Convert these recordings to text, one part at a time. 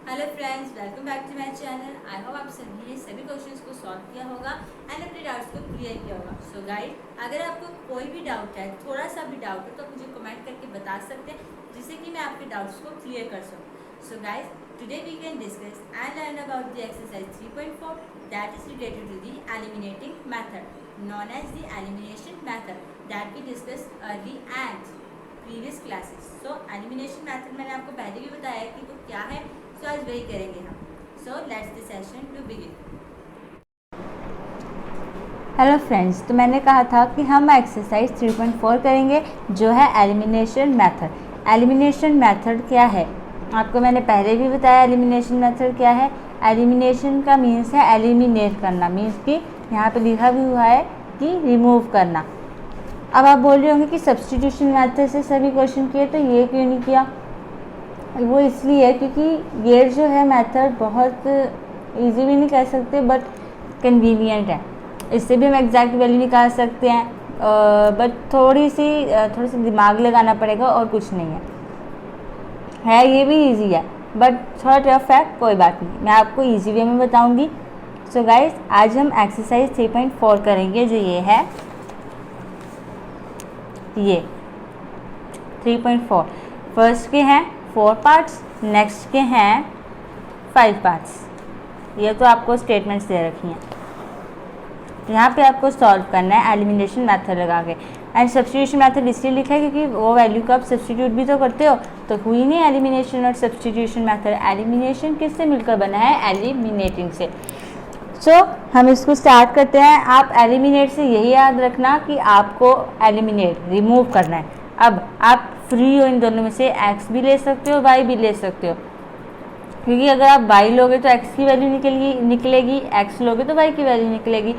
Hello friends, welcome back to my channel. I hope आप सभी ने सभी क्वेश्चंस को सॉल्व किया होगा एंड अपने डाउट्स को क्लियर किया होगा। सो गाइस, अगर आपको कोई भी डाउट है, थोड़ा सा भी डाउट है, तो मुझे कमेंट करके बता सकते हैं जिससे कि मैं आपके डाउट्स को क्लियर कर सकूँ। So guys, today we can discuss and learn about the exercise 3.4 that is related to the eliminating method known as the elimination method that we discuss early and previous classes. So elimination method मैंने आपको पहले भी बताया कि वो क्या है, सो आज वही करेंगे हम। So let's the session to begin. Hello friends, तो मैंने कहा था कि हम एक्सरसाइज 3.4 करेंगे जो है एलिमिनेशन मेथड। एलिमिनेशन मेथड क्या है आपको मैंने पहले भी बताया। एलिमिनेशन मेथड क्या है? एलिमिनेशन का मीन्स है एलिमिनेट करना, मीन्स कि यहाँ पे लिखा भी हुआ है कि रिमूव करना। अब आप बोल रहे होंगे कि सब्स्टिट्यूशन मेथड से सभी क्वेश्चन किए तो ये क्यों नहीं किया? वो इसलिए क्योंकि ये जो है मेथड बहुत इजी भी नहीं कह सकते बट कन्वीनियंट है। इससे भी हम एग्जैक्ट वैल्यू निकाल सकते हैं, बट थोड़ी सी दिमाग लगाना पड़ेगा और कुछ नहीं है ये भी इजी है बट थोड़ा टफ है। कोई बात नहीं, मैं आपको इजी वे में बताऊंगी। सो गाइस, आज हम एक्सरसाइज 3.4 करेंगे जो ये है, ये 3.4 फर्स्ट के हैं 4 पार्ट्स, नेक्स्ट के हैं 5 पार्ट्स। ये तो आपको स्टेटमेंट्स दे रखी हैं। यहाँ पे आपको सॉल्व करना है एलिमिनेशन मेथड लगा के। एंड सब्स्टिट्यूशन मेथड इसलिए लिखा है क्योंकि वो वैल्यू को आप सब्स्टिट्यूट भी तो करते हो, तो हुई नहीं एलिमिनेशन और सब्स्टिट्यूशन मेथड। एलिमिनेशन किससे मिलकर बना है? एलिमिनेटिंग से। सो हम इसको स्टार्ट करते हैं। आप एलिमिनेट से यही याद रखना कि आपको एलिमिनेट रिमूव करना है। अब आप फ्री हो इन दोनों में से, एक्स भी ले सकते हो, वाई भी ले सकते हो, क्योंकि अगर आप वाई लोगे तो एक्स की वैल्यू निकलेगी, एक्स लोगे तो वाई की वैल्यू निकलेगी।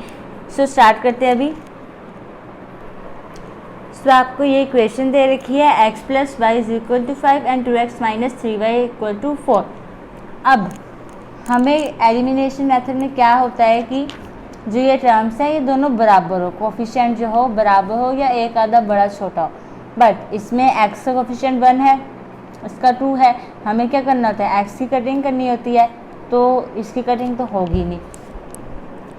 सो स्टार्ट करते हैं अभी। सो आपको ये इक्वेशन दे रखी है x plus y is equal to 5 and 2x minus 3y equal to 4। अब हमें एलिमिनेशन मेथड में क्या होता है कि जो ये टर्म्स हैं ये दोनों बराबर हो, कोफिशिएंट जो हो बराबर हो या एक आधा बड़ा छोटा हो। बट इसमें x का कोफिशिएंट 1 है, इसका 2 है। हमें क्या करना होता है? x की कटिंग करनी होती है, तो इसकी कटिंग तो होगी नहीं।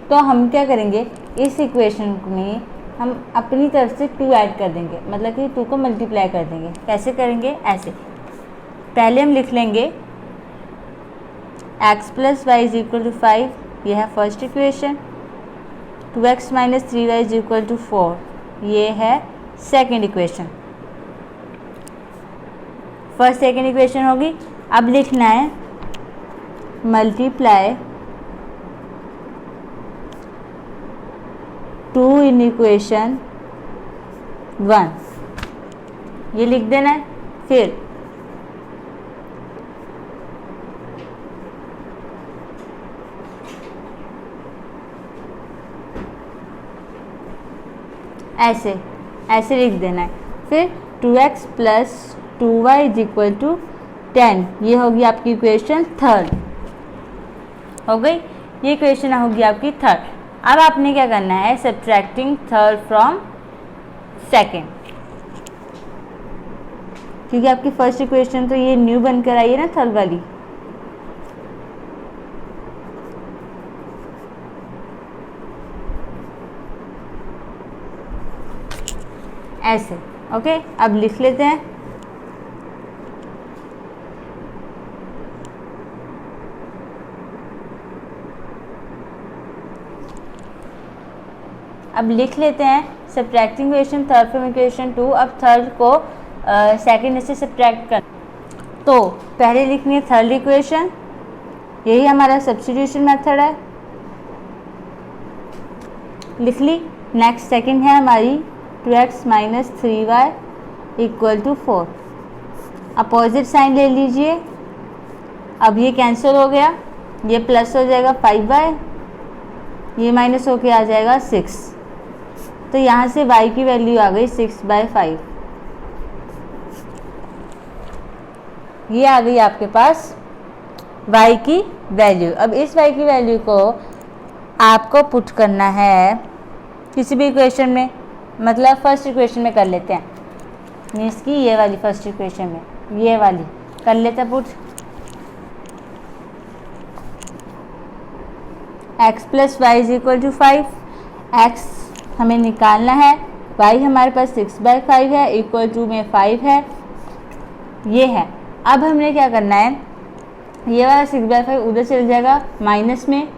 तो हम क्या करेंगे, इस इक्वेशन में हम अपनी तरफ से 2 ऐड कर देंगे, मतलब कि 2 को मल्टीप्लाई कर देंगे। कैसे करेंगे? ऐसे। पहले हम लिख लेंगे x plus y is equal to 5, ये है first equation. 2x minus 3y is equal to 4, ये है second equation. First second equation होगी। अब लिखना है मल्टीप्लाई 2 इन इक्वेशन 1, ये लिख देना है। फिर ऐसे लिख देना है। फिर 2x plus 2y is equal to 10, ये होगी आपकी इक्वेशन थर्ड। हो गई, ये इक्वेशन होगी आपकी थर्ड। अब आपने क्या करना है? सब्ट्रैक्टिंग थर्ड फ्रॉम सेकेंड, क्योंकि आपकी फर्स्ट इक्वेशन तो ये न्यू बनकर आई है ना, थर्ड वाली। ऐसे। ओके, अब लिख लेते हैं। अब लिख लेते हैं subtracting equation third from equation 2। अब थर्ड को सेकेंड से सब्ट्रैक्ट कर, तो पहले लिखनी है थर्ड इक्वेशन, यही हमारा सब्स्टिट्यूशन मेथड है। लिख ली। नेक्स्ट सेकेंड है हमारी 2x minus 3y equal to 4। Opposite sign ले लीजिए। अब ये कैंसिल हो गया, ये प्लस हो जाएगा 5y, ये माइनस होके आ जाएगा 6। तो यहाँ से y की वैल्यू आ गई 6/5। ये आ गई आपके पास y की वैल्यू। अब इस y की वैल्यू को आपको पुट करना है किसी भी इक्वेशन में, मतलब फर्स्ट इक्वेशन में कर लेते हैं, मीन्स की ये वाली फर्स्ट इक्वेशन में ये वाली कर लेते हैं put. x plus y is equal to 5, x हमें निकालना है, y हमारे पास 6/5 है, इक्वल टू में 5 है, ये है। अब हमने क्या करना है, ये वाला 6/5 उधर चल जाएगा माइनस में,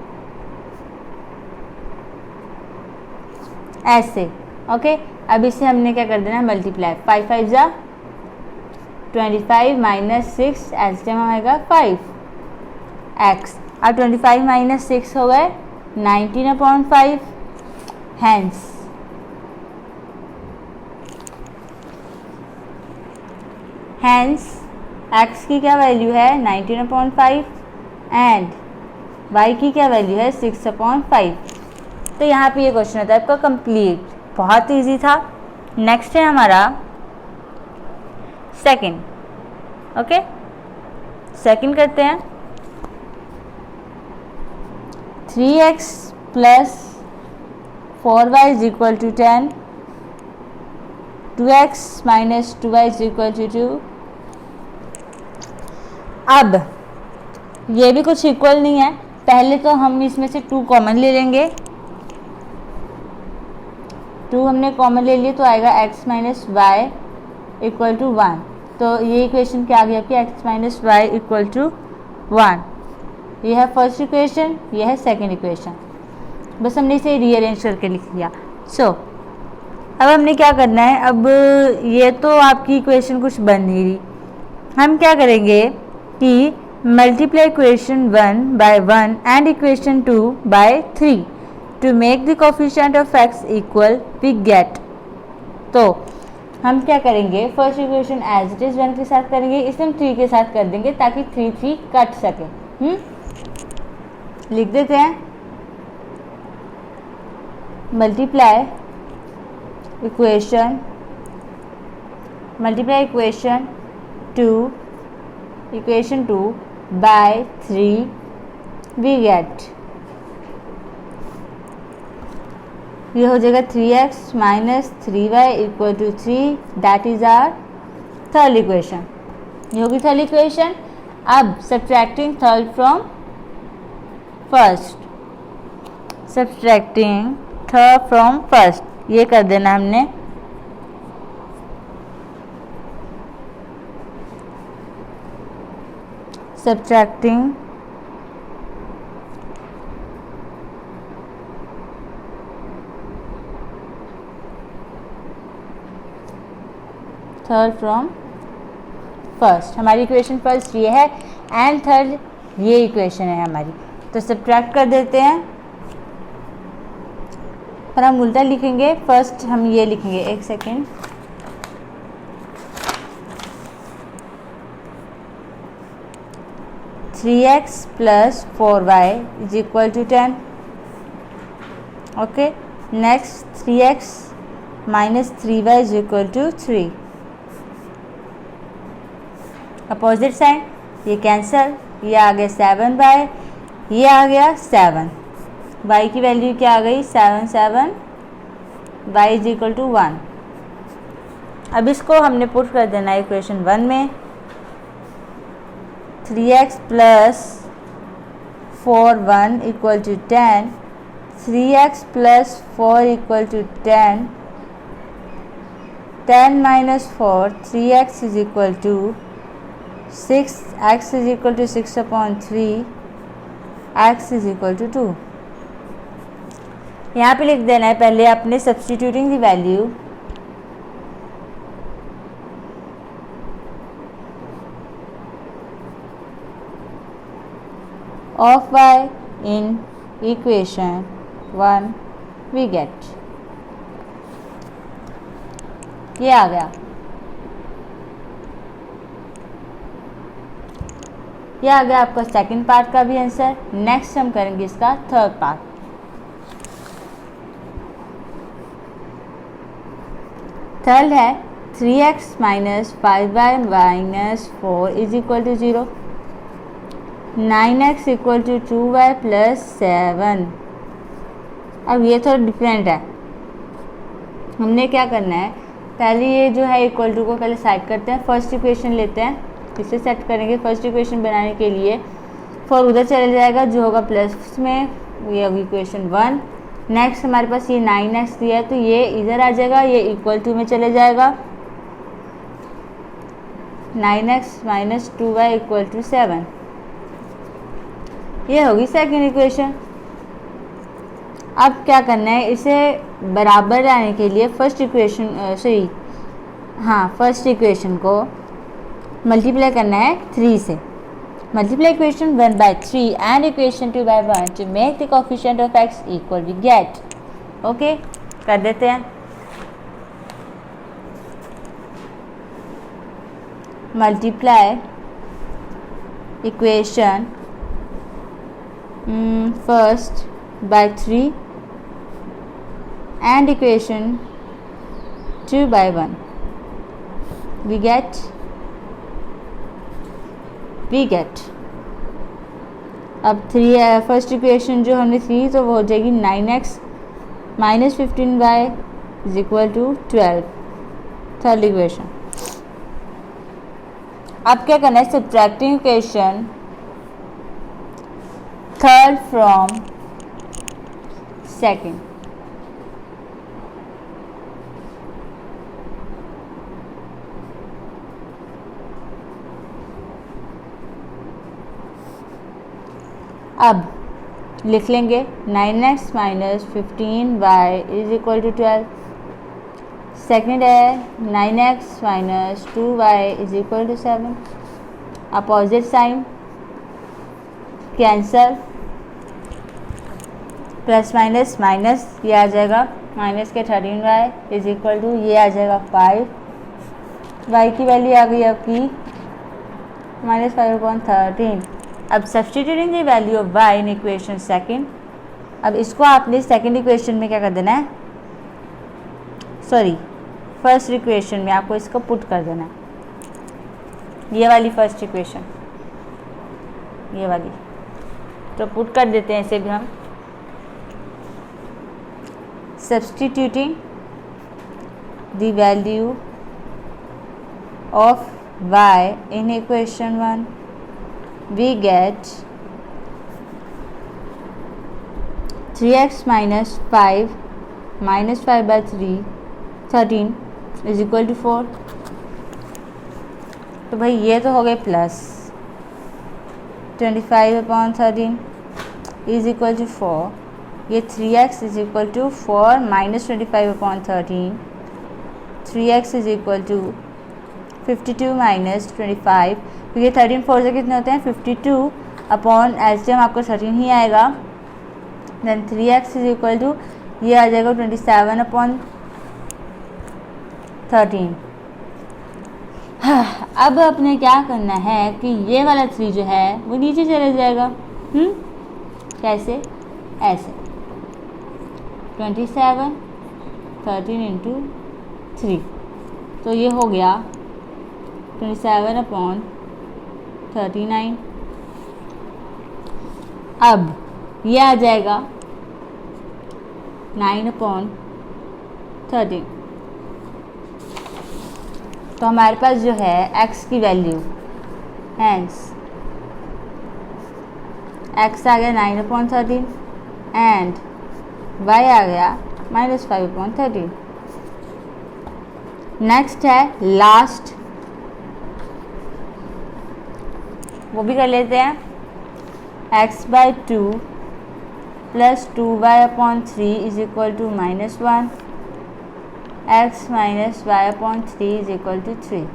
ऐसे। ओके, अब इसे हमने क्या कर देना है, मल्टीप्लाई, 5 5 जा 25 माइनस 6 एच जमा आएगा 5x। अब 25 माइनस 6 हो गए 19/5, हैंस x की क्या वैल्यू है 19/5 एंड y की क्या वैल्यू है 6/5। तो यहाँ पे ये क्वेश्चन होता है आपका कंप्लीट, बहुत इजी था। नेक्स्ट है हमारा सेकंड। ओके, सेकंड करते हैं। 3x plus 4y is equal to 10, 2x minus 2y is equal to 2। अब ये भी कुछ इक्वल नहीं है, पहले तो हम इसमें से 2 कॉमन ले लेंगे, 2 हमने कॉमन ले लिए तो आएगा x minus y equal to 1। तो ये इक्वेशन क्या आ गई आपकी, x minus y equal to 1। ये है फर्स्ट इक्वेशन, ये है सेकंड इक्वेशन। बस हमने इसे रीअरेंज करके लिख लिया। सो अब हमने क्या करना है, अब ये तो आपकी इक्वेशन कुछ बन नहीं रही, हम क्या करेंगे कि multiply equation 1 by 1 and equation 2 by 3 to make the coefficient of x equal we get. तो हम क्या करेंगे, first equation as it is 1 के साथ करेंगे, इसे हम 3 के साथ कर देंगे ताकि 3 3 कट सके। लिख देते हैं, multiply equation 2 by 3 we get, ये हो जाएगा 3x minus 3y equal to 3, that is our third equation. ये होगी थर्ड इक्वेशन। अब subtracting third from first, subtracting third from first, ये कर देना हमने। सब्ट्रैक्टिंग थर्ड फ्रॉम फर्स्ट, हमारी इक्वेशन फर्स्ट ये है एंड थर्ड ये इक्वेशन है हमारी। तो सब्ट्रैक्ट कर देते हैं, पर हम उल्टा लिखेंगे, फर्स्ट हम ये लिखेंगे, एक second, three x plus 4y is equal to 10। Okay, next 3x minus 3y is equal to 3। Opposite sign, ये कैंसल, ये आ गया 7/, ये आ गया 7। y की वैल्यू क्या आ गई 7 7, y इज इक्वल टू 1। अब इसको हमने पुट कर देना है इक्वेशन 1 में। 3x plus 4 equal to 10, 3x plus 4 equal to 10, 10 minus 4, 3x is equal to 6, x is equal to 6/3, x is equal to 2। यहाँ पे लिख देना है पहले अपने substituting the value of y in equation 1 we get, ये आ गया। ये आ गया आपका सेकंड पार्ट का भी आंसर। नेक्स्ट हम करेंगे इसका थर्ड पार्ट। थर्ड है 3x minus 5y minus 4 is equal to 0, 9x equal to 2y plus 7। अब ये थोड़ा डिफरेंट है, हमने क्या करना है, पहले ये जो है इक्वल टू को पहले साइड करते हैं, फर्स्ट इक्वेशन लेते हैं, इसे सेट करेंगे। फर्स्ट इक्वेशन बनाने के लिए 4 उधर चले जाएगा जो होगा प्लस में, ये होगी इक्वेशन 1। नेक्स्ट हमारे पास ये 9x दिया है तो ये इधर आ जाएगा, ये इक्वल टू में चले जाएगा। 9x minus 2y equal to 7, ये होगी सेकेंड इक्वेशन। अब क्या करना है, इसे बराबर लाने के लिए फर्स्ट इक्वेशन को मल्टीप्लाई करना है 3 से। Multiply equation 1 by 3 and equation 2 by 1 to make the coefficient of x equal we get. Okay, कर देते हैं। Multiply equation first by 3 and equation 2 by 1 we get अब 3 फर्स्ट इक्वेशन जो हमने थी तो वो हो जाएगी 9x minus 15y is equal to 12। Third equation. अब क्या करना है, subtracting equation third from second. अब लिख लेंगे 9x minus 15y is equal to 12। Second है 9x minus 2y is equal to 7। Opposite sign cancel, plus minus minus ये आ जाएगा, माइनस के 13y इज इक्वल टू ये आ जाएगा 5। y की वैल्यू आ गई आपकी माइनस 5/13। अब substituting the value of y in equation second. अब इसको आपने सेकेंड इक्वेशन में क्या कर देना है, फर्स्ट इक्वेशन में आपको इसको पुट कर देना है। ये वाली फर्स्ट इक्वेशन, ये वाली तो पुट कर देते हैं इसे भी हम। Substituting the value of y in equation 1 we get 3x minus 5 minus 5 by 13 is equal to 4। तो भाई ये तो हो गए प्लस 25/13 is equal to 4। ये 3x is equal to 4 minus 25/13, 3x is equal to 52 minus 25, क्योंकि 13 4 से कितने होते हैं 52 अपॉन एलसीएम आपको 13 ही आएगा। Then 3x is equal to ये आ जाएगा 27/13। अब अपने क्या करना है कि ये वाला 3 जो है वो नीचे चले जाएगा। कैसे, ऐसे 27 13 इंटू 3, तो ये हो गया 27/39। अब ये आ जाएगा 9/13। तो हमारे पास जो है x की वैल्यू, हैंस x आ गया 9/13 एंड y आ गया -5/13। नेक्स्ट है लास्ट, वो भी कर लेते हैं। x/2 plus 2y/3 is equal to -1, x minus y/3 is equal to 3।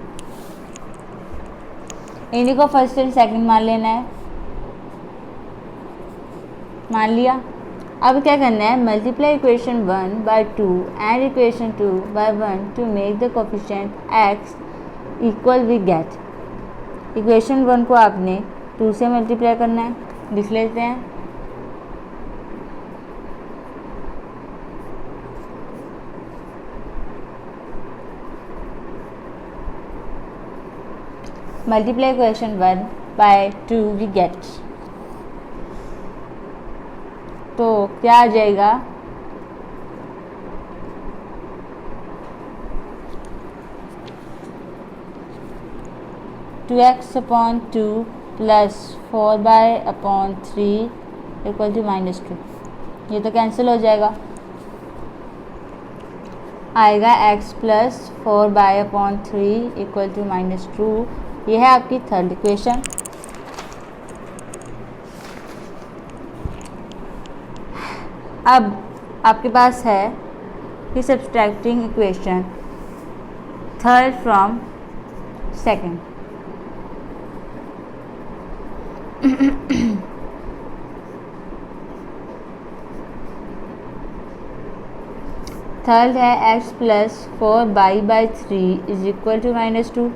इन्हीं को फर्स्ट एंड सेकंड मान लेना है, मान लिया। अब क्या करना है, multiply equation 1 by 2 and equation 2 by 1 to make the coefficient x equal we get. Equation 1 को आपने 2 से मल्टीप्लाई करना है, लिख लेते हैं। Multiply equation 1 by 2 we get, तो क्या आ जाएगा 2x/2 plus 4y/3 equal to -2। ये तो कैंसिल हो जाएगा, आएगा x प्लस 4/3 इक्वल टू -2। ये है आपकी थर्ड इक्वेशन। अब आपके पास है कि subtracting equation third from second. Third है x plus 4/3 is equal to -2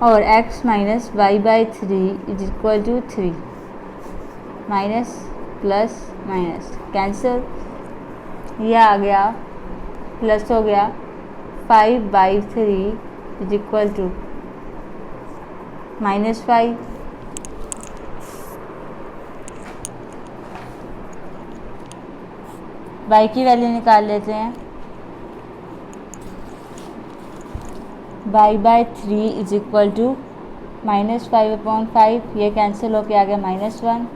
और x minus y/3 is equal to 3। Minus plus minus cancel, यह आ गया प्लस हो गया 5/3 इज इक्वल टू -5। y की वैल्यू निकाल लेते हैं। y/3 इज इक्वल टू -5/5, ये कैंसिल होके आ गया -1।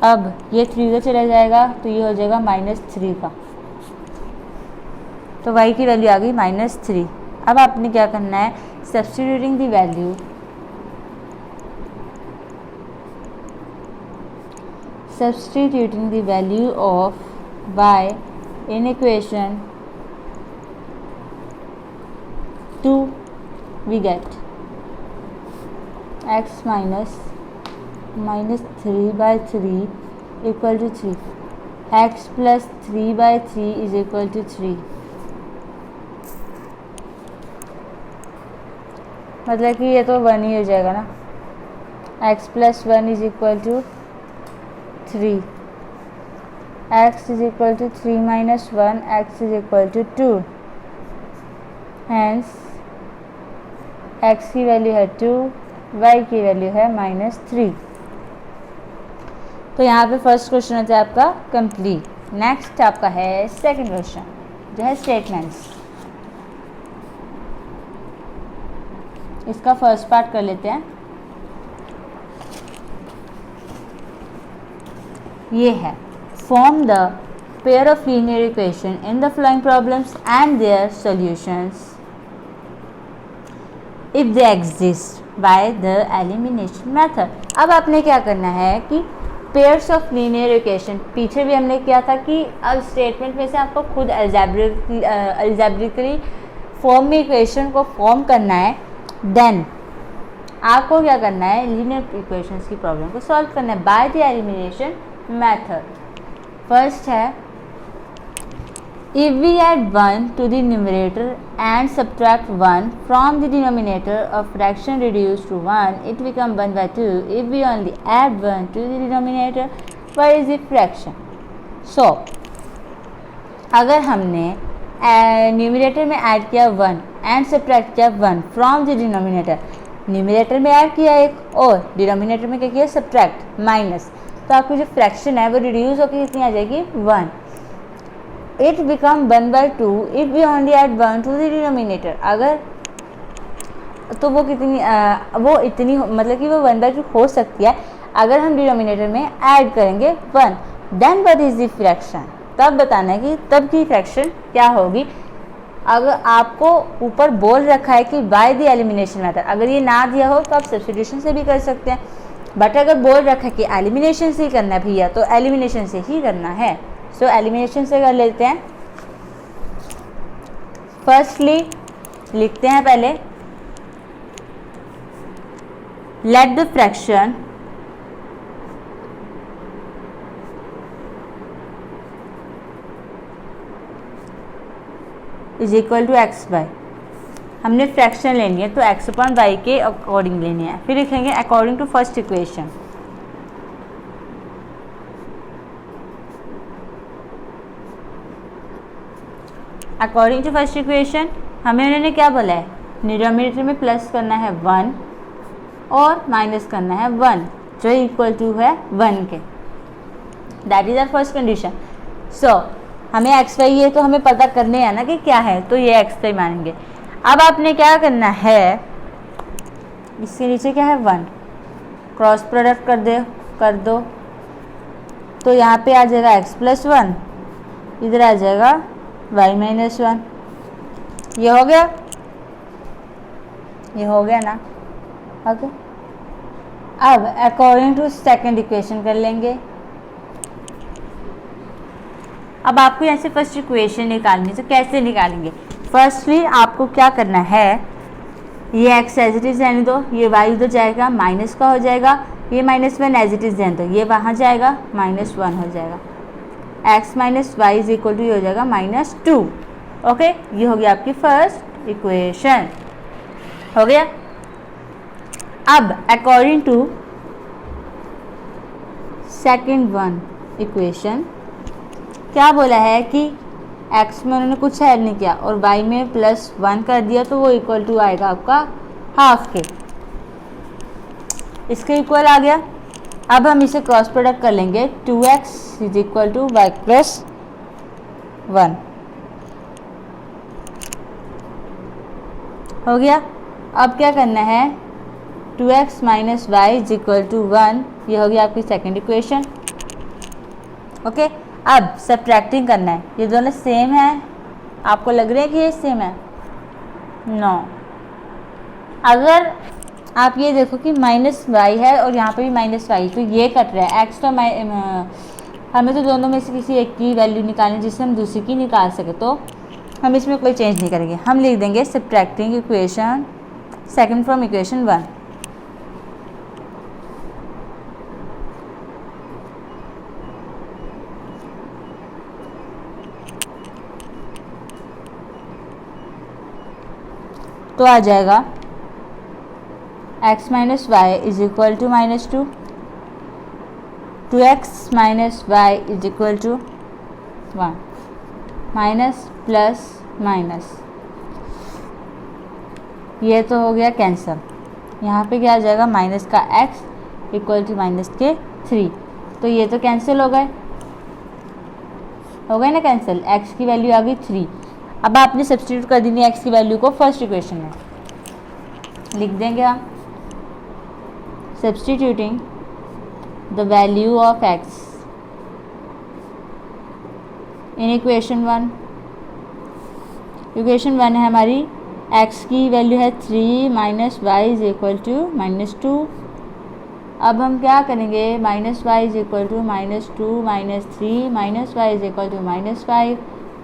अब ये 3 का चला जाएगा तो ये हो जाएगा -3 का, तो y की वैल्यू आ गई -3। अब आपने क्या करना है, substituting the value of y in equation 2 we get x minus -3/3 equal to 3, x plus 3/3 is equal to 3। मतलब कि ये तो 1 ही हो जाएगा ना, x plus 1 is equal to 3, x is equal to 3 minus 1, x is equal to 2, hence x की value है 2, y की वैल्यू है -3। तो यहाँ पे फर्स्ट क्वेश्चन होता है आपका कंप्लीट। नेक्स्ट आपका है सेकंड क्वेश्चन जो है स्टेटमेंट्स। इसका फर्स्ट पार्ट कर लेते हैं। ये है form the pair of linear equation in the following problems and their solutions if they exist by the elimination method. अब आपने क्या करना है कि पेयर्स ऑफ लीनियर इक्वेशन, पीछे भी हमने किया था कि अब स्टेटमेंट में से आपको खुद अलजेब्रिकली फॉर्म में इक्वेशन को फॉर्म करना है, देन आपको क्या करना है, लीनियर इक्वेशंस की प्रॉब्लम को सॉल्व करना है bye the elimination method. First है if we add 1 to the numerator and subtract 1 from the denominator of fraction reduced to 1, it become 1/2. If we only add 1 to the denominator, what is the fraction? So अगर हमने numerator में add किया 1 and subtract किया 1 from the denominator, numerator में add किया एक और denominator में क्या किया सब्ट्रैक्ट माइनस, तो आपकी जो फ्रैक्शन है वो रिड्यूस होकर कितनी आ जाएगी 1। It become 1/2 if we only add 1 to the denominator. अगर तो वो कितनी वो इतनी मतलब कि वो 1/2 हो सकती है अगर हम डिनोमिनेटर में ऐड करेंगे 1। Then what is the fraction, तब बताना है कि तब की फ्रैक्शन क्या होगी। अगर आपको ऊपर बोल रखा है कि बाय द एलिमिनेशन मेथड, अगर ये ना दिया हो तो आप सब्स्टिट्यूशन से भी कर सकते हैं, बट अगर बोल रखा है कि एलिमिनेशन से ही करना है भैया तो एलिमिनेशन से ही करना है। सो एलिमिनेशन से कर लेते हैं। फर्स्टली लिखते हैं पहले let the fraction is equal to x/y। हमने फ्रैक्शन लेनी है तो x/y के अकॉर्डिंग लेनी है। फिर लिखेंगे according to first equation. According to first equation हमें उन्होंने क्या बोला है, न्यूमरेटर में प्लस करना है 1 और माइनस करना है 1 जो इक्वल टू है 1 के। That is our first condition. So हमें x/y ये तो हमें पता करने है ना कि क्या है, तो ये x/y मानेंगे। अब आपने क्या करना है, इसके नीचे क्या है 1, क्रॉस प्रोडक्ट कर दे कर दो तो यहाँ पे आ जाएगा x प्लस 1, इधर आ जाएगा y माइनस 1। ये हो गया, ये हो गया ना। ओके, अब अकॉर्डिंग टू सेकंड इक्वेशन कर लेंगे। अब आपको यहाँ से फर्स्ट इक्वेशन निकालनी, तो कैसे निकालेंगे? फर्स्टली आपको क्या करना है, ये x एज इट इज रहने दो, ये y उधर जाएगा माइनस का हो जाएगा, ये -1 एज इट इज रहने दो, ये वहाँ जाएगा -1 हो जाएगा, x minus y is equal to ये हो जाएगा -2। ओके, ये हो गया आपकी फर्स्ट इक्वेशन, हो गया। अब according to second one equation क्या बोला है कि x में उन्होंने कुछ ऐड नहीं किया और y में +1 कर दिया, तो वो इक्वल टू आएगा आपका हाफ के, इसके इक्वल आ गया। अब हम इसे क्रॉस प्रोडक्ट कर लेंगे, 2x is equal to y plus 1 हो गया। अब क्या करना है, 2x minus y is equal to 1, ये हो गया आपकी सेकेंड इक्वेशन। ओके, अब सब्ट्रैक्टिंग करना है, ये दोनों सेम है, आपको लग रहा है कि ये सेम है? नो। अगर आप ये देखो कि -y है और यहाँ पे भी -y, तो ये कट रहा है x, तो हमें तो दोनों में से किसी एक की वैल्यू निकालनी जिससे हम दूसरी की निकाल सके, तो हम इसमें कोई चेंज नहीं करेंगे, हम लिख देंगे subtracting equation second from equation 1। तो आ जाएगा x minus y is equal to -2, 2x minus y is equal to 1, minus plus minus, ये तो हो गया कैंसिल। यहाँ पे क्या आ जाएगा, माइनस का x इक्वल टू माइनस के 3, तो ये तो कैंसिल हो गए ना कैंसिल, x की वैल्यू आ गई 3। अब आपने सब्स्टिट्यूट कर देनी है x की वैल्यू को फर्स्ट इक्वेशन में, लिख देंगे हम substituting the value of x in equation 1। Equation 1 है हमारी, x की वैल्यू है 3 minus y is equal to -2। अब हम क्या करेंगे, -y is equal to -2 -3 minus y is equal to -5,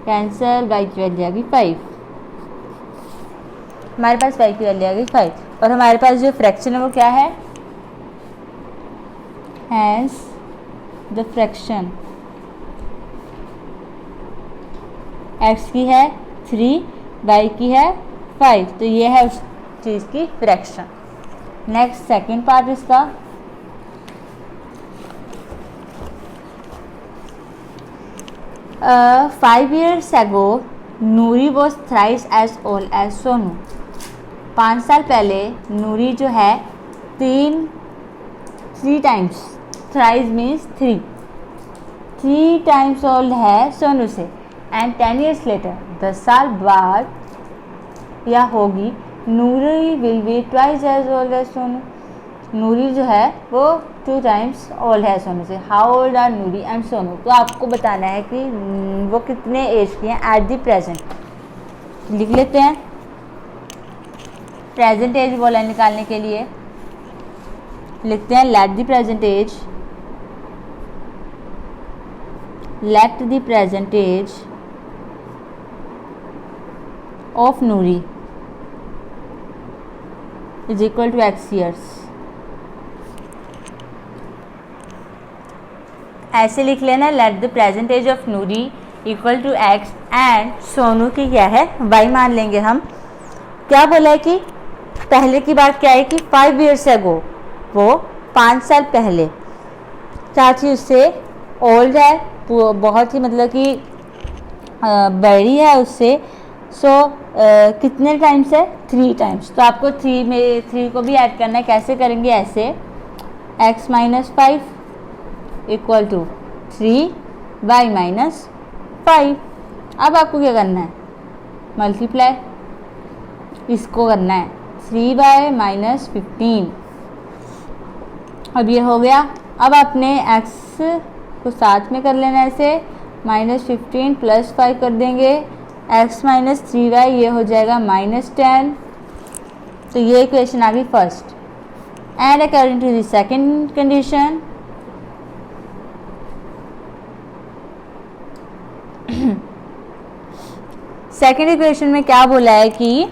cancel, y की वैल्यू आ गई 5, हमारे पास y की वैल्यू आ गई 5, और हमारे पास जो फ्रैक्शन है वो क्या है, हैंस द फ्रैक्शन x की है 3, y की है 5, तो ये है उस चीज़ की फ्रैक्शन। नेक्स्ट सेकंड पार्ट इसका, 5 years ago Noori was thrice as old as Sonu. 5 साल पहले नूरी जो है 3 times, thrice means 3 times old है सोनू से। एंड 10 years लेटर, 10 साल बाद या होगी, Noori will be twice as old as Sonu. Noori जो है वो 2 टाइम्स ओल्ड है सोनू से। How old are Noori and Sonu, तो आपको बताना है कि वो कितने एज के हैं एट द प्रेजेंट। लिख लेते हैं, प्रेजेंट एज बोला निकालने के लिए लिखते हैं let the present age of Noori is equal to x years। ऐसे लिख लेना, let the present age of Noori equal to x and Sonu की क्या है y मान लेंगे हम। क्या बोला है कि पहले की बात क्या है कि 5 years ago, वो 5 साल पहले, चाची उससे ओल्ड है, बहुत ही मतलब कि बड़ी है उससे। सो कितने टाइम्स है, 3 टाइम्स। तो आपको 3 को भी ऐड करना है, कैसे करेंगे, ऐसे x minus 5 equal to 3 y minus 5। अब आपको क्या करना है, मल्टीप्लाई इसको करना है, 3y माइनस 15। अब ये हो गया अब आपने x को साथ में कर लेना है, ऐसे -15 + 5 कर देंगे, x - 3y ये हो जाएगा -10। तो ये इक्वेशन आ गई first. And according to the second condition, second equation में क्या बोला है कि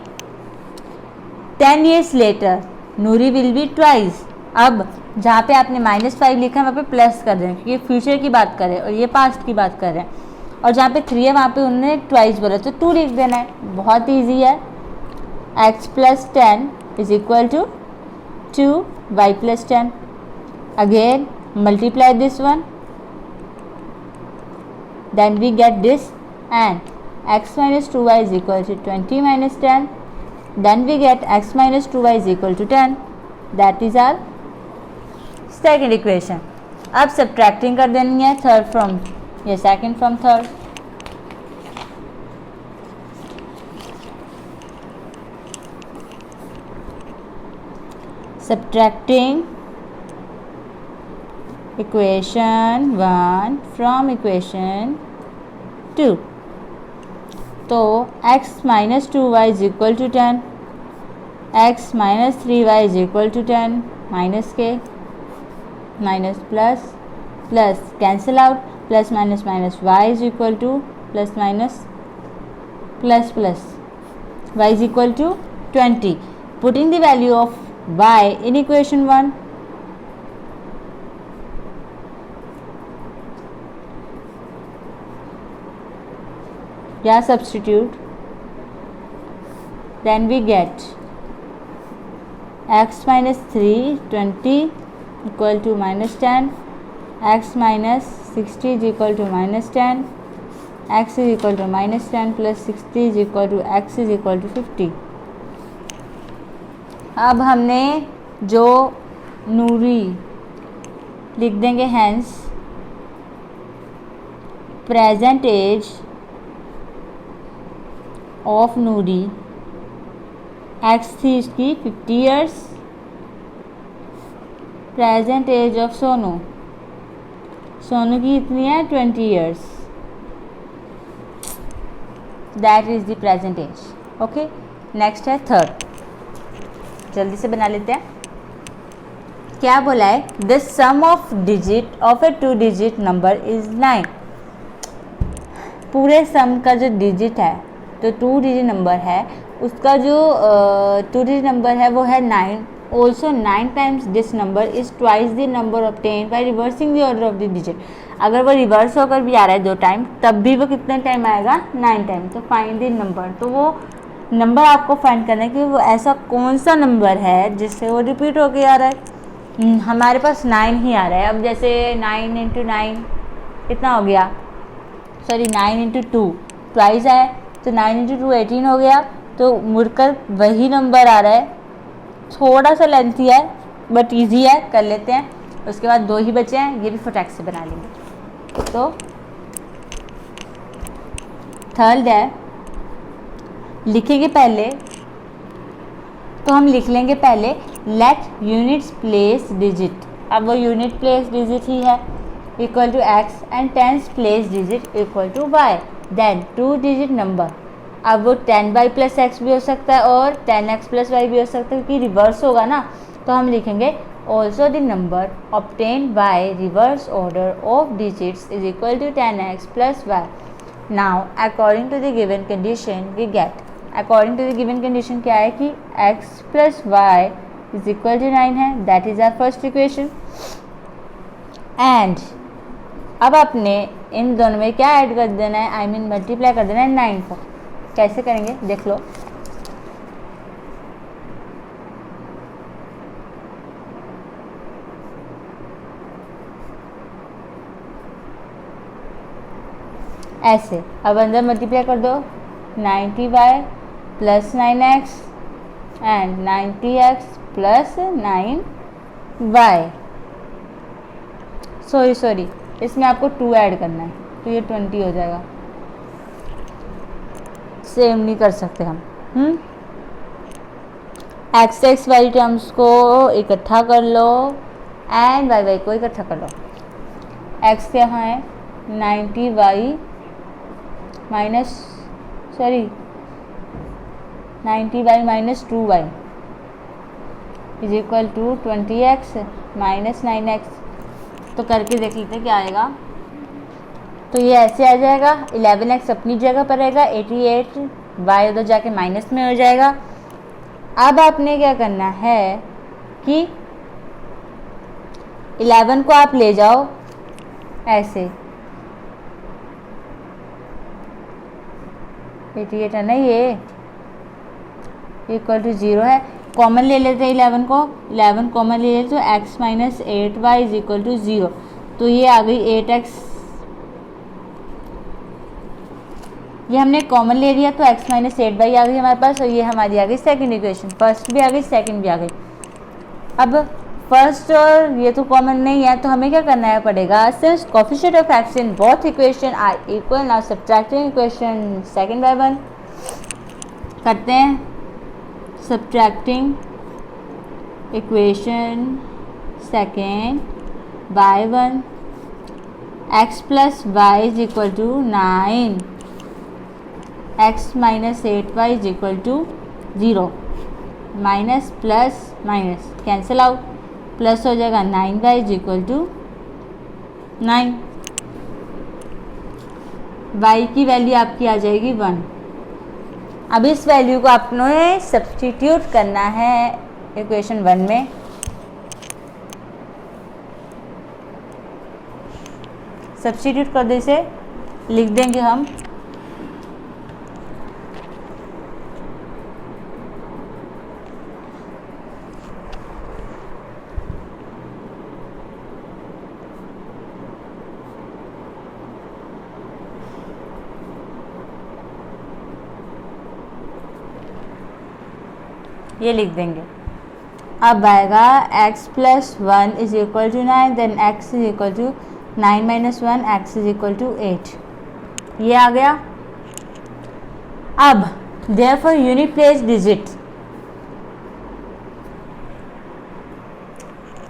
10 years later Noori will be twice. अब जहाँ पे आपने -5 लिखा है वहाँ पे प्लस कर रहे हैं क्योंकि फ्यूचर की बात कर रहे हैं और ये पास्ट की बात कर रहे हैं, और जहाँ पे 3 है वहाँ पे उन्होंने ट्वाइस बोला तो 2 लिख देना है। बहुत ईजी है। x + 10 = 2y + 10। Again multiply this one, then we get this, and x - 2y = 20 - 10, then we get x - 2y = 10. that is our second equation. अब subtracting कर देनी है थर्ड फ्रॉम ये second from third. subtracting equation 1 from equation 2, तो x - 2y = 10, x - 3y = 10, minus के minus plus cancel out, plus minus y = plus y = 20. Putting the value of y in equation 1, या substitute, then we get x - 3 20 = -10, x - 60 = -10, x = -10 + 60 = x = 50। अब हमने जो नूरी लिख देंगे, hence present age of Noori, x थी इसकी 50 years, present age of Sonu, Sonu की इतनी है 20 years, that is the present age. Okay, next है थर्ड, जल्दी से बना लेते हैं। क्या बोला है? The sum of digit of a 2 digit number is 9। पूरे सम का जो डिजिट है, तो 2 digit नंबर है, उसका जो 2 digit नंबर है वो है 9। Also 9 times this number is twice the number obtain by reversing the order of the digit. अगर वो रिवर्स होकर भी आ रहा है 2 टाइम, तब भी वो कितने टाइम आएगा? 9 टाइम। तो फाइंड द नंबर, तो वो नंबर आपको फाइंड करना है कि वो ऐसा कौन सा नंबर है जिससे वो रिपीट होके आ रहा है। हमारे पास 9 ही आ रहा है। अब जैसे 9 × 9 कितना हो गया? सॉरी 9 × 2 ट्वाइस है, तो 9 × 2 18 हो गया। तो मुड़कर वही नंबर आ रहा है, थोड़ा सा लेंथी है बट इजी है, कर लेते हैं। उसके बाद 2 ही बचे हैं, ये भी फटाक से बना लेंगे। तो थर्ड है, लिखेंगे पहले, तो हम लिख लेंगे पहले लेट यूनिट्स प्लेस डिजिट। अब वो यूनिट प्लेस डिजिट ही है, equal to x, and tens place digit equal to y, then 2 digit number. अब वो 10y + x भी हो सकता है और 10x + y भी हो सकता है, क्योंकि रिवर्स होगा ना। तो हम लिखेंगे also the number obtain by reverse order of digits is equal to 10x + y। Now according to the given condition we get, according to the given condition क्या है कि x + y is equal to 9 है, that is our first equation. And अब अपने इन दोनों में क्या add कर देना है? आई मीन मल्टीप्लाई कर देना है 9 को। कैसे करेंगे देख लो। ऐसे, अब अंदर मल्टीप्लाई कर दो, 90y + 9x and 90x + 9y। Sorry इसमें आपको 2 ऐड करना है, तो ये 20 हो जाएगा। सेम नहीं कर सकते हम। एक्स वाली टर्म्स को इकट्ठा कर लो एंड वाई वाई को इकट्ठा कर लो। एक्स क्या है 90 y minus 2y is equal to 20x minus 9x। तो करके देख लेते क्या आएगा। तो ये ऐसे आ जाएगा, 11x अपनी जगह पर रहेगा, 88y उधर जाके माइनस में हो जाएगा। अब आपने क्या करना है कि 11 को आप ले जाओ ऐसे, 88 है ना, ये इक्वल टू 0 है। कॉमन ले लेते हैं 11 को, 11 कॉमन ले लेते तो x minus 8y is equal to 0। तो ये आ गई 8x, ये हमने कॉमन ले लिया तो x माइनस 8y आ गई हमारे पास। और ये हमारी आ गई सेकंड इक्वेशन, फर्स्ट भी आ गई सेकंड भी आ गई। अब फर्स्ट और ये तो कॉमन नहीं है तो हमें क्या करना है पड़ेगा, since coefficient of x in both equation are equal, now subtracting equation second by one करते हैं। Subtracting equation second by one, x plus y is equal to 9, x minus 8y is equal to 0, minus plus minus cancel out, plus हो जाएगा 9y is equal to 9। y की value आपकी आ जाएगी 1। अब इस वैल्यू को आपने सब्स्टिट्यूट करना है इक्वेशन 1 में। सब्स्टिट्यूट कर दे, इसे लिख देंगे हम ये लिख देंगे। अब आएगा x plus 1 is equal to 9, then x is equal to 9 minus 1, x is equal to 8। ये आ गया। अब देयरफॉर यूनिट प्लेस डिजिट,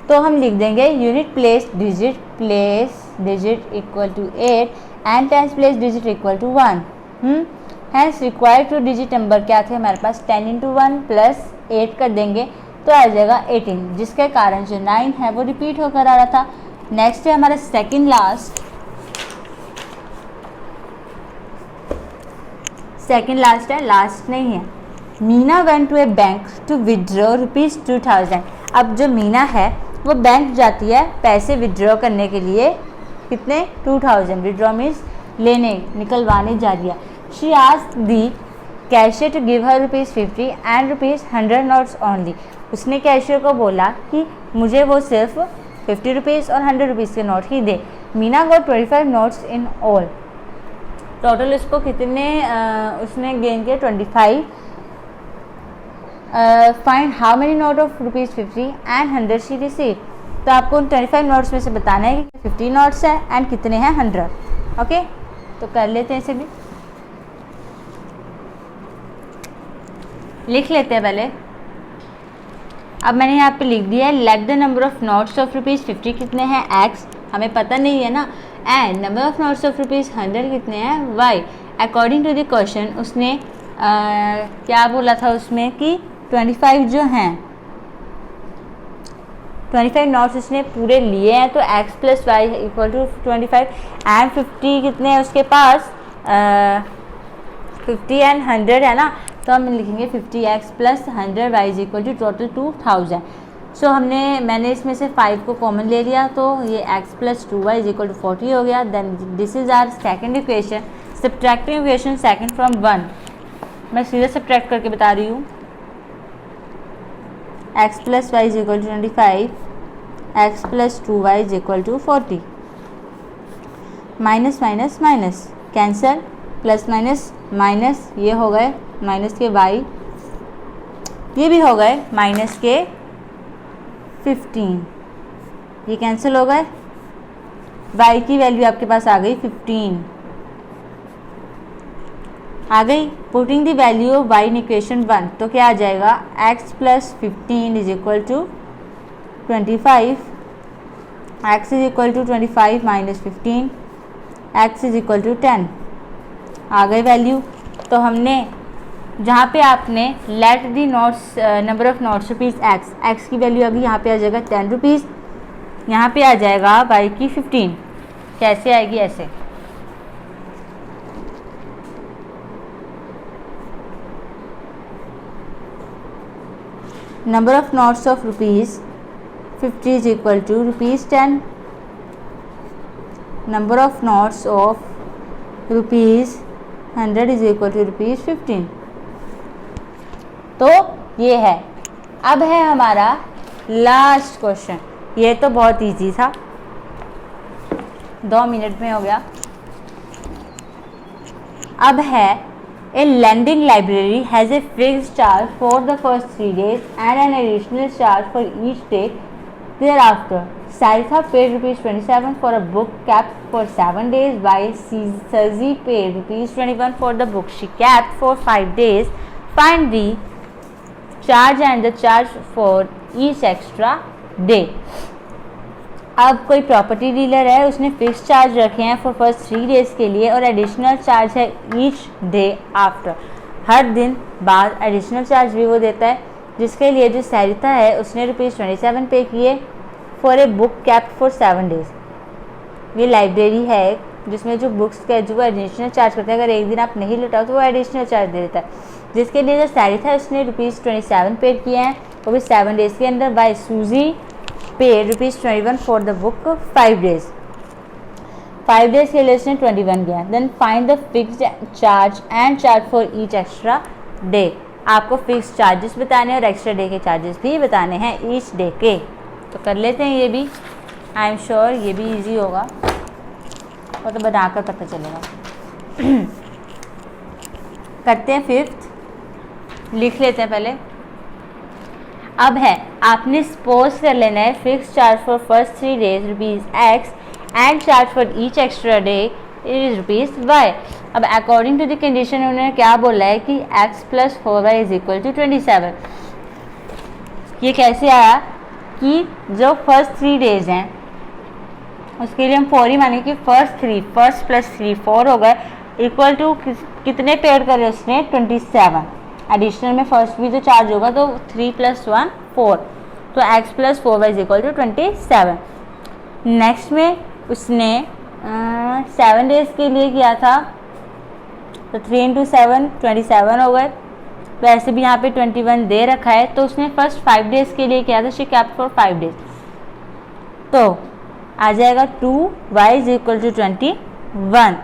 तो हम लिख देंगे unit place digit equal to 8 and tens place digit equal to 1। Hence required two digit number क्या थे हमारे पास, 10 इंटू 1 प्लस 8 कर देंगे तो आ जाएगा 18, जिसके कारण जो 9 है वो रिपीट होकर आ रहा था। नेक्स्ट है हमारा सेकंड लास्ट है, लास्ट नहीं है। Meena went to a bank to withdraw ₹2000। अब जो मीना है वो बैंक जाती है पैसे विड्रॉ करने के लिए, कितने 2000, विड्रॉ मीन्स लेने निकलवाने जा रही है। She asked the cashier to give her ₹50 and ₹100 notes only. उसने कैशियर को बोला कि मुझे वो सिर्फ ₹50 और ₹100 के note he they. Meena got 25 notes in all. Total उसको कितने उसने गेन किए 25। Find how many note of ₹50 and 100 she receive. तो आपको उन 25 नोट्स में से बताना है कि 50 नोट्स हैं एंड कितने हैं 100। ओके, तो कर लेते हैं, इसे भी लिख लेते हैं पहले। अब मैंने यहाँ पे लिख दिया है let the number of notes of ₹50 कितने हैं x, हमें पता नहीं है ना, and number of notes of ₹100 कितने हैं y। According to the question उसने क्या बोला था उसमें कि 25 जो हैं 25 नोट्स उसने पूरे लिए हैं, तो x plus y equal to 25 and 50 कितने हैं उसके पास 50 एंड 100 है ना, तो हम लिखेंगे 50x plus 100y is equal to total 2000। So मैंने इसमें से 5 को कॉमन ले लिया तो ये x plus 2y is equal to 40 हो गया। Then this is our second equation, subtracting equation second from 1। मैं सीधे सब्ट्रैक्ट करके बता रही हूँ। x plus y is equal to 25, x plus 2y is equal to 40, minus minus minus cancel, plus minus minus ये हो गए माइनस के y, ये भी हो गए माइनस के 15, ये कैंसिल हो गए। y की वैल्यू आपके पास आ गई 15 आ गई। Putting the value of y in equation 1, तो क्या आ जाएगा x plus 15 is equal to 25 x is equal to 25 minus 15, x is equal to 10 आ गई वैल्यू। तो हमने जहाँ पे आपने let the notes number of notes rupees x की वैल्यू अभी यहाँ पे आ जाएगा 10 रुपीज़, यहाँ पे आ जाएगा y की 15। कैसे आएगी? ऐसे number of notes of rupees 50 is equal to rupees 10, number of notes of rupees 100 is equal to rupees 15। तो ये है। अब है हमारा लास्ट क्वेश्चन। ये तो बहुत इजी था, 2 मिनट में हो गया। अब है A lending library has a fixed charge for the first 3 days and an additional charge for each day thereafter. Saritha paid ₹27 for a book kept for 7 days while Sazi paid ₹21 for the book she kept for 5 days. Find the charge and the charge for each extra day. अब कोई property dealer है, उसने fix charge रखे हैं for first 3 days के लिए और additional charge है ईच डे आफ्टर। हर दिन बाद एडिशनल चार्ज भी वो देता है, जिसके लिए जो सरिता है उसने ₹27 पे किए for a book kept for 7 days. ये लाइब्रेरी है जिसमें जो बुक्स का जो एडिशनल चार्ज करता है, अगर एक दिन आप नहीं लौटाओ तो वो एडिशनल चार्ज दे देता है, जिसके लिए जो सरिता है उसने ₹27 पे किए हैं वो भी 7 डेज़ के अंदर। बाय सूजी paid ₹21 for the book 5 days। 5 days के लिए उसने 21 किया। Then find the fixed charge and charge for each extra day. आपको फिक्स चार्जेस बताने और एक्स्ट्रा डे के चार्जेस भी बताने हैं ईच डे के। तो कर लेते हैं ये भी, आई एम श्योर ये भी इजी होगा, और तो बनाकर पता चलेगा। करते हैं 5th, लिख लेते हैं पहले। अब है आपने सपोज कर लेना है fix charge for first 3 days ₹x and charge for each extra day is ₹y। अब अकॉर्डिंग टू द कंडीशन उन्होंने क्या बोला है कि x + 4y is equal to 27। ये कैसे आया कि जो फर्स्ट 3 डेज हैं उसके लिए हम 4 ही मानेंगे कि फर्स्ट + 3 4 हो गए, इक्वल टू कितने पेड करे उसने 27। एडिशनल में फर्स्ट भी तो चार्ज होगा तो 3 + 1 4, तो x + 4y is equal to 27। Next में उसने 7 डेज़ के लिए किया था, तो 3 × 7 27 हो गए। वैसे भी यहाँ पे 21 दे रखा है, तो उसने फर्स्ट 5 डेज़ के लिए किया था, शी कैप्ट फॉर 5 डेज, तो आ जाएगा 2y इज इक्वल टू 21।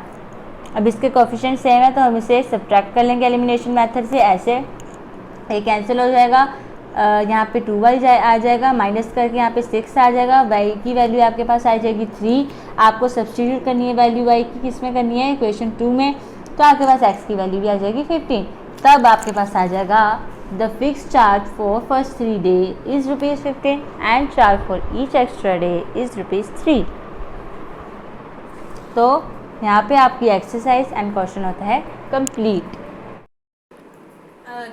अब इसके कोफिशिएंट सेम है तो हम इसे सब्ट्रैक्ट कर लेंगे एलिमिनेशन मेथड से। ऐसे ये कैंसिल हो जाएगा, यहाँ पे 2y आ जाएगा, माइनस करके यहाँ पे 6 आ जाएगा। y की वैल्यू आपके पास आ जाएगी 3। आपको सब्स्टिट्यूट करनी है वैल्यू y की, किस में करनी है? इक्वेशन 2 में। तो आपके पास x की वैल्यू भी आ जाएगी 15। तब आपके पास आ जाएगा the fix charge for first 3 day is ₹15 and charge for each extra day is ₹3। तो यहाँ पे आपकी एक्सरसाइज एंड क्वेश्चन होता है कंप्लीट।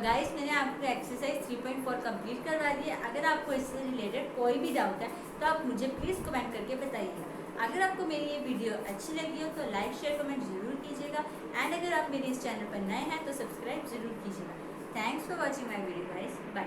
गाइस मैंने आपको एक्सरसाइज 3.4 कंप्लीट करवा दी है। अगर आपको इससे रिलेटेड कोई भी डाउट है तो आप मुझे प्लीज़ कमेंट करके बताइएगा। अगर आपको मेरी ये वीडियो अच्छी लगी हो तो लाइक शेयर कमेंट ज़रूर कीजिएगा, एंड अगर आप मेरे इस चैनल पर नए हैं तो सब्सक्राइब ज़रूर कीजिएगा। Thanks for watching my video guys, bye.